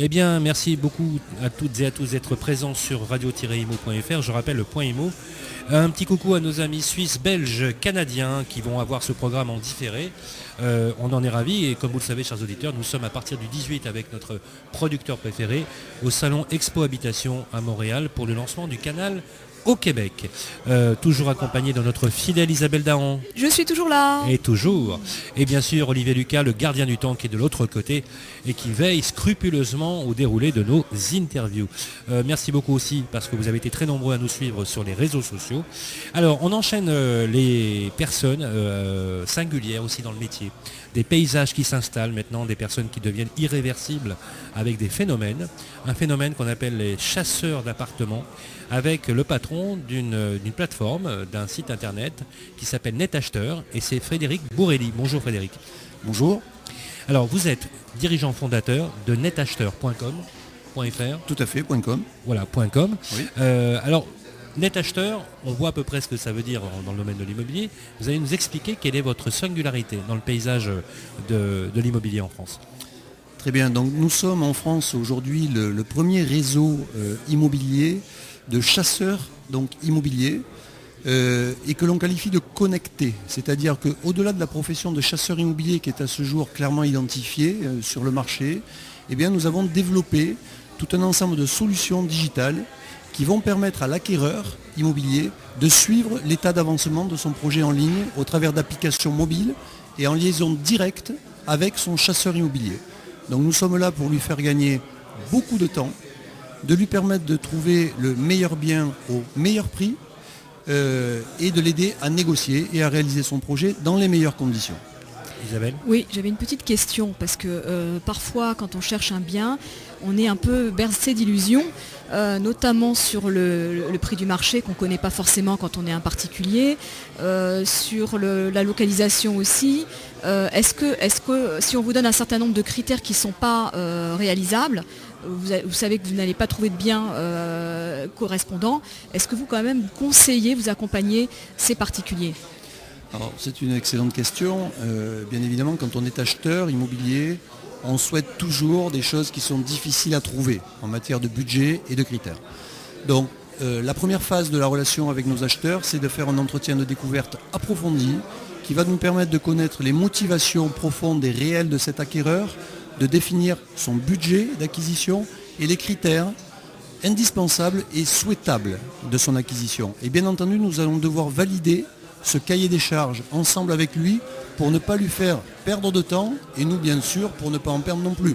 Eh bien, merci beaucoup à toutes et à tous d'être présents sur radio-imo.fr. Je rappelle le point IMO. Un petit coucou à nos amis suisses, belges, canadiens qui vont avoir ce programme en différé. On en est ravis et comme vous le savez, chers auditeurs, nous sommes à partir du 18 avec notre producteur préféré au salon Expo Habitation à Montréal pour le lancement du canal au Québec. Toujours accompagné de notre fidèle Isabelle Dahan. Je suis toujours là. Et toujours. Et bien sûr, Olivier Lucas, le gardien du temps qui est de l'autre côté et qui veille scrupuleusement au déroulé de nos interviews. Merci beaucoup aussi parce que vous avez été très nombreux à nous suivre sur les réseaux sociaux. Alors, on enchaîne les personnes singulières aussi dans le métier. Des paysages qui s'installent maintenant, des personnes qui deviennent irréversibles avec des phénomènes. Un phénomène qu'on appelle les chasseurs d'appartements avec le patron d'une plateforme, d'un site internet qui s'appelle NetAcheteur et c'est Frédéric Bourrelli. Bonjour Frédéric. Bonjour. Alors vous êtes dirigeant fondateur de netacheteur.com.fr. Tout à fait, .com. Voilà, .com. Oui. Alors NetAcheteur, on voit à peu près ce que ça veut dire dans le domaine de l'immobilier. Vous allez nous expliquer quelle est votre singularité dans le paysage de l'immobilier en France. Très bien, donc nous sommes en France aujourd'hui le premier réseau immobilier de chasseurs donc immobiliers et que l'on qualifie de connectés. C'est-à-dire qu'au-delà de la profession de chasseur immobilier qui est à ce jour clairement identifiée sur le marché, eh bien, nous avons développé tout un ensemble de solutions digitales qui vont permettre à l'acquéreur immobilier de suivre l'état d'avancement de son projet en ligne au travers d'applications mobiles et en liaison directe avec son chasseur immobilier. Donc nous sommes là pour lui faire gagner beaucoup de temps, de lui permettre de trouver le meilleur bien au meilleur prix et de l'aider à négocier et à réaliser son projet dans les meilleures conditions. Isabelle ? Oui, j'avais une petite question parce que parfois quand on cherche un bien, on est un peu bercé d'illusions, notamment sur le prix du marché qu'on ne connaît pas forcément quand on est un particulier, sur la localisation aussi. Est-ce que si on vous donne un certain nombre de critères qui ne sont pas réalisables, vous savez que vous n'allez pas trouver de bien correspondant, est-ce que vous quand même vous conseillez, vous accompagnez ces particuliers ? Alors, c'est une excellente question. Bien évidemment, quand on est acheteur immobilier, on souhaite toujours des choses qui sont difficiles à trouver en matière de budget et de critères. Donc, la première phase de la relation avec nos acheteurs, c'est de faire un entretien de découverte approfondi qui va nous permettre de connaître les motivations profondes et réelles de cet acquéreur, de définir son budget d'acquisition et les critères indispensables et souhaitables de son acquisition. Et bien entendu, nous allons devoir valider ce cahier des charges ensemble avec lui pour ne pas lui faire perdre de temps et nous bien sûr pour ne pas en perdre non plus.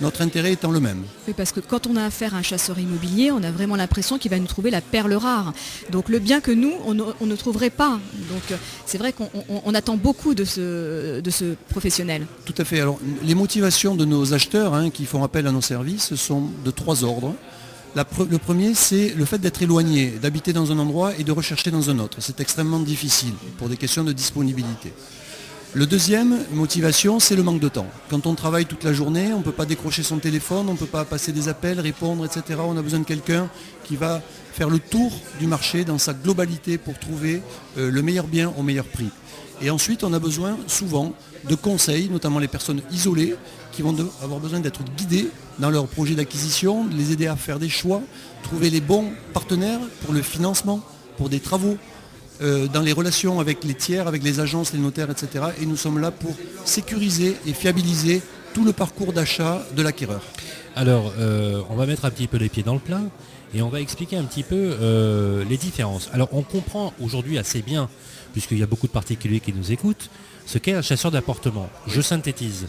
Notre intérêt étant le même. Oui, parce que quand on a affaire à un chasseur immobilier, on a vraiment l'impression qu'il va nous trouver la perle rare. Donc le bien que nous, on ne trouverait pas. Donc c'est vrai qu'on attend beaucoup de ce professionnel. Tout à fait. Alors les motivations de nos acheteurs qui font appel à nos services sont de 3 ordres. Le premier, c'est le fait d'être éloigné, d'habiter dans un endroit et de rechercher dans un autre. C'est extrêmement difficile pour des questions de disponibilité. Le deuxième motivation, c'est le manque de temps. Quand on travaille toute la journée, on ne peut pas décrocher son téléphone, on ne peut pas passer des appels, répondre, etc. On a besoin de quelqu'un qui va faire le tour du marché dans sa globalité pour trouver le meilleur bien au meilleur prix. Et ensuite, on a besoin souvent de conseils, notamment les personnes isolées, qui vont avoir besoin d'être guidées dans leur projet d'acquisition, de les aider à faire des choix, trouver les bons partenaires pour le financement, pour des travaux, dans les relations avec les tiers, avec les agences, les notaires, etc. Et nous sommes là pour sécuriser et fiabiliser tout le parcours d'achat de l'acquéreur. Alors, on va mettre un petit peu les pieds dans le plat et on va expliquer un petit peu les différences. Alors, on comprend aujourd'hui assez bien, puisqu'il y a beaucoup de particuliers qui nous écoutent, ce qu'est un chasseur d'appartement. Je synthétise.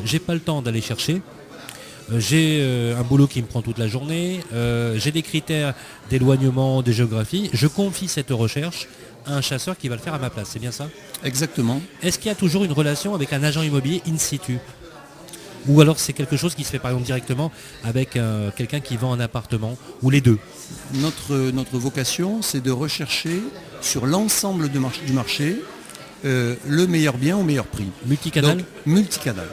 J'ai pas le temps d'aller chercher. J'ai un boulot qui me prend toute la journée, j'ai des critères d'éloignement, de géographie, je confie cette recherche à un chasseur qui va le faire à ma place, c'est bien ça ? Exactement. Est-ce qu'il y a toujours une relation avec un agent immobilier in situ ? Ou alors c'est quelque chose qui se fait par exemple directement avec quelqu'un qui vend un appartement, ou les deux ? Notre vocation, c'est de rechercher sur l'ensemble du marché le meilleur bien au meilleur prix. Multicanal ? Donc, multicanal.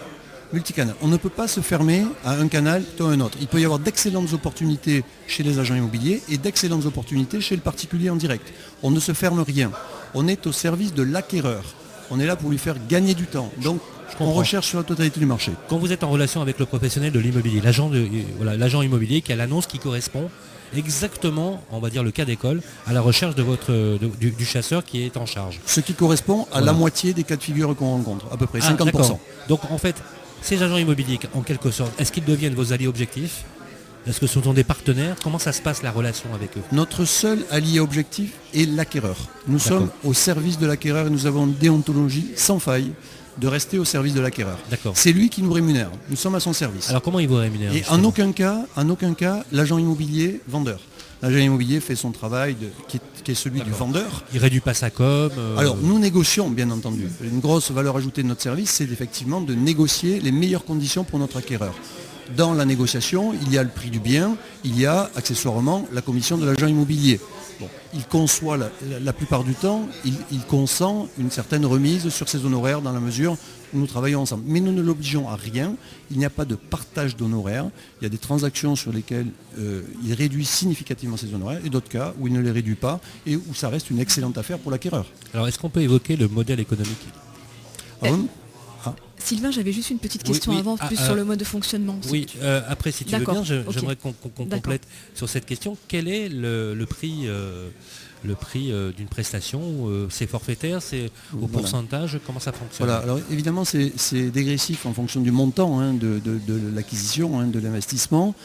On ne peut pas se fermer à un canal plutôt à un autre. Il peut y avoir d'excellentes opportunités chez les agents immobiliers et d'excellentes opportunités chez le particulier en direct. On ne se ferme rien. On est au service de l'acquéreur. On est là pour lui faire gagner du temps. Donc Je On comprends. recherche sur la totalité du marché. Quand vous êtes en relation avec le professionnel de l'immobilier, l'agent immobilier qui a l'annonce qui correspond exactement, on va dire le cas d'école, à la recherche du chasseur qui est en charge. Ce qui correspond à Voilà. la moitié des cas de figure qu'on rencontre, à peu près, Ah, 50%. d'accord. Donc en fait, ces agents immobiliers, en quelque sorte, est-ce qu'ils deviennent vos alliés objectifs? Est-ce que ce sont des partenaires? Comment ça se passe la relation avec eux? Notre seul allié objectif est l'acquéreur. Nous D'accord. sommes au service de l'acquéreur et nous avons une déontologie sans faille de rester au service de l'acquéreur. D'accord. C'est lui qui nous rémunère. Nous sommes à son service. Alors comment ils vous rémunèrent? Et justement en aucun cas, l'agent immobilier vendeur. L'agent immobilier fait son travail qui est celui du D'accord. vendeur. Il réduit pas sa com. Alors nous négocions bien entendu. Une grosse valeur ajoutée de notre service, c'est effectivement de négocier les meilleures conditions pour notre acquéreur. Dans la négociation, il y a le prix du bien, il y a accessoirement la commission de l'agent immobilier. Bon, il conçoit la plupart du temps, il consent une certaine remise sur ses honoraires dans la mesure où nous travaillons ensemble. Mais nous ne l'obligeons à rien, il n'y a pas de partage d'honoraires, il y a des transactions sur lesquelles il réduit significativement ses honoraires et d'autres cas où il ne les réduit pas et où ça reste une excellente affaire pour l'acquéreur. Alors est-ce qu'on peut évoquer le modèle économique? Ah bon Sylvain, j'avais juste une petite Oui, question oui. avant, plus sur le mode de fonctionnement. Oui, après si tu veux D'accord, bien, ok. j'aimerais qu'on D'accord. complète sur cette question. Quel est le prix d'une prestation? C'est forfaitaire, c'est au Voilà. pourcentage? Comment ça fonctionne? Voilà, alors évidemment c'est dégressif en fonction du montant de l'acquisition, de l'investissement.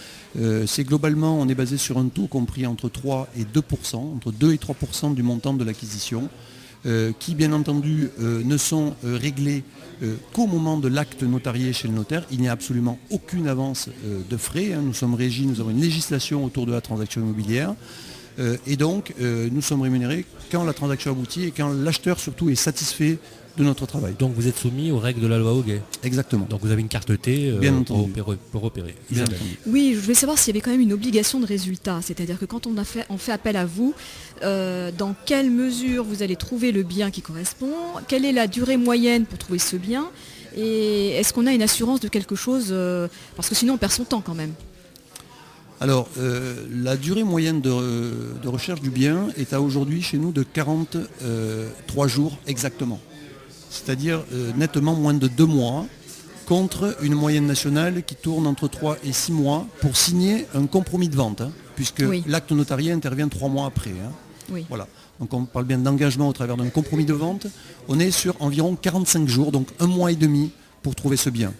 C'est globalement, on est basé sur un taux compris entre 3 et 2%, entre 2 et 3% du montant de l'acquisition, qui bien entendu ne sont réglés qu'au moment de l'acte notarié chez le notaire. Il n'y a absolument aucune avance de frais. Nous sommes régis, nous avons une législation autour de la transaction immobilière. Et donc, nous sommes rémunérés quand la transaction aboutit et quand l'acheteur surtout est satisfait de notre travail. Donc vous êtes soumis aux règles de la loi Hoguet. Exactement. Donc vous avez une carte T Bien pour entendu. opérer. Bien Isabelle. entendu. Oui, je voulais savoir s'il y avait quand même une obligation de résultat. C'est-à-dire que quand on fait appel à vous, dans quelle mesure vous allez trouver le bien qui correspond? Quelle est la durée moyenne pour trouver ce bien? Et est-ce qu'on a une assurance de quelque chose? Parce que sinon on perd son temps quand même. Alors, la durée moyenne de recherche du bien est à aujourd'hui chez nous de 43 jours exactement. C'est-à-dire nettement moins de 2 mois, contre une moyenne nationale qui tourne entre 3 et 6 mois pour signer un compromis de vente, puisque Oui. l'acte notarié intervient 3 mois après. Oui. Voilà. Donc on parle bien d'engagement au travers d'un compromis de vente. On est sur environ 45 jours, donc 1 mois et demi pour trouver ce bien.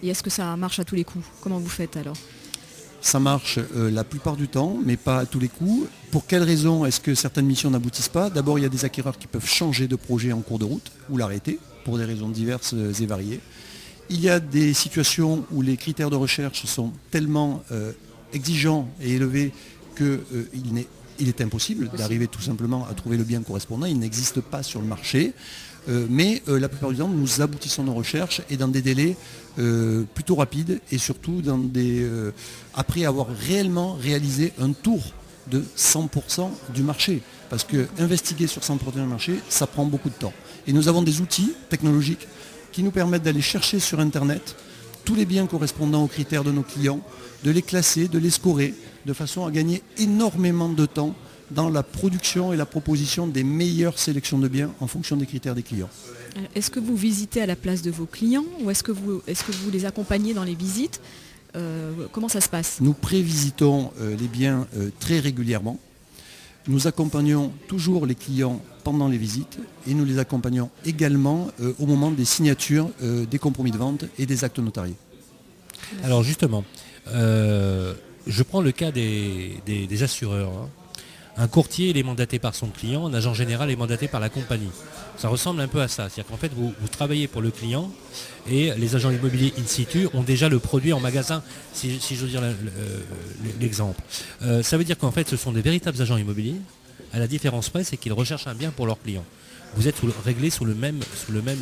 Et est-ce que ça marche à tous les coups? Comment vous faites alors? Ça marche la plupart du temps, mais pas à tous les coups. Pour quelles raisons est-ce que certaines missions n'aboutissent pas? D'abord, il y a des acquéreurs qui peuvent changer de projet en cours de route ou l'arrêter pour des raisons diverses et variées. Il y a des situations où les critères de recherche sont tellement exigeants et élevés qu'il est impossible d'arriver tout simplement à trouver le bien correspondant. Il n'existe pas sur le marché. Mais la plupart du temps, nous aboutissons nos recherches et dans des délais plutôt rapides et surtout après avoir réellement réalisé un tour de 100% du marché. Parce que investiguer sur 100% du marché, ça prend beaucoup de temps. Et nous avons des outils technologiques qui nous permettent d'aller chercher sur Internet tous les biens correspondant aux critères de nos clients, de les classer, de les scorer, de façon à gagner énormément de temps dans la production et la proposition des meilleures sélections de biens en fonction des critères des clients. Est-ce que vous visitez à la place de vos clients ou est-ce que vous les accompagnez dans les visites? Comment ça se passe? Nous prévisitons les biens très régulièrement. Nous accompagnons toujours les clients pendant les visites et nous les accompagnons également au moment des signatures des compromis de vente et des actes notariés. Alors justement, je prends le cas des assureurs. Un courtier il est mandaté par son client, un agent général est mandaté par la compagnie. Ça ressemble un peu à ça. C'est-à-dire qu'en fait, vous travaillez pour le client et les agents immobiliers in situ ont déjà le produit en magasin, si j'ose dire l'exemple. Ça veut dire qu'en fait, ce sont des véritables agents immobiliers. À la différence près, c'est qu'ils recherchent un bien pour leurs clients. Vous êtes réglé sous le même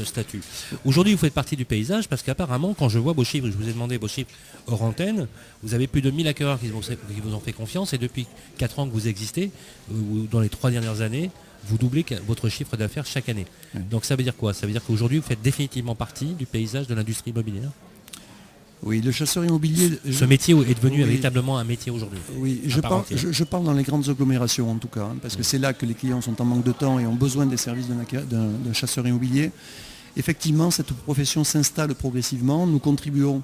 statut. Aujourd'hui, vous faites partie du paysage parce qu'apparemment, quand je vois vos chiffres, je vous ai demandé vos chiffres hors antenne, vous avez plus de 1000 acquéreurs qui vous ont fait confiance et depuis 4 ans que vous existez, ou dans les 3 dernières années, vous doublez votre chiffre d'affaires chaque année. Oui. Donc ça veut dire quoi? Ça veut dire qu'aujourd'hui, vous faites définitivement partie du paysage de l'industrie immobilière. Oui, le chasseur immobilier... Ce métier est devenu Oui. véritablement un métier aujourd'hui. Oui, à part entière. je parle dans les grandes agglomérations en tout cas, parce que c'est là que les clients sont en manque de temps et ont besoin des services d'un chasseur immobilier. Effectivement, cette profession s'installe progressivement. Nous contribuons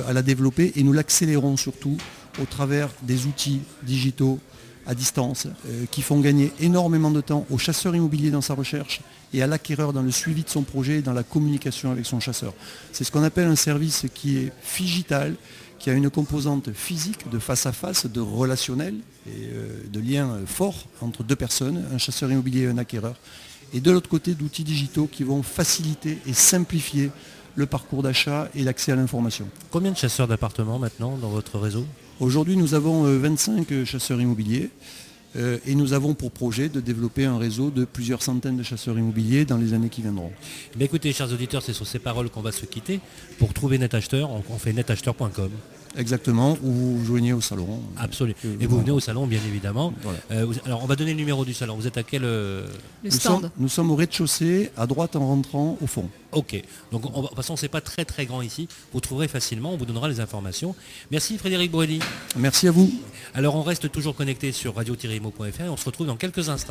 à la développer et nous l'accélérons surtout au travers des outils digitaux à distance qui font gagner énormément de temps au chasseur immobilier dans sa recherche et à l'acquéreur dans le suivi de son projet et dans la communication avec son chasseur. C'est ce qu'on appelle un service qui est phygital, qui a une composante physique de face à face, de relationnel et de lien fort entre deux personnes, un chasseur immobilier et un acquéreur. Et de l'autre côté, d'outils digitaux qui vont faciliter et simplifier le parcours d'achat et l'accès à l'information. Combien de chasseurs d'appartements maintenant dans votre réseau ? Aujourd'hui, nous avons 25 chasseurs immobiliers et nous avons pour projet de développer un réseau de plusieurs centaines de chasseurs immobiliers dans les années qui viendront. Mais écoutez, chers auditeurs, c'est sur ces paroles qu'on va se quitter. Pour trouver NetAcheteur, on fait netacheteur.com. Exactement, ou vous vous joignez au salon. Absolument. Et vous venez au salon, bien évidemment. Voilà. Alors, on va donner le numéro du salon. Vous êtes à quel... Le stand. Nous sommes au rez-de-chaussée, à droite en rentrant au fond. Ok. Donc, de toute façon, c'est pas très très grand ici. Vous trouverez facilement, on vous donnera les informations. Merci Frédéric Boelly. Merci à vous. Alors, on reste toujours connecté sur radio-imo.fr et on se retrouve dans quelques instants.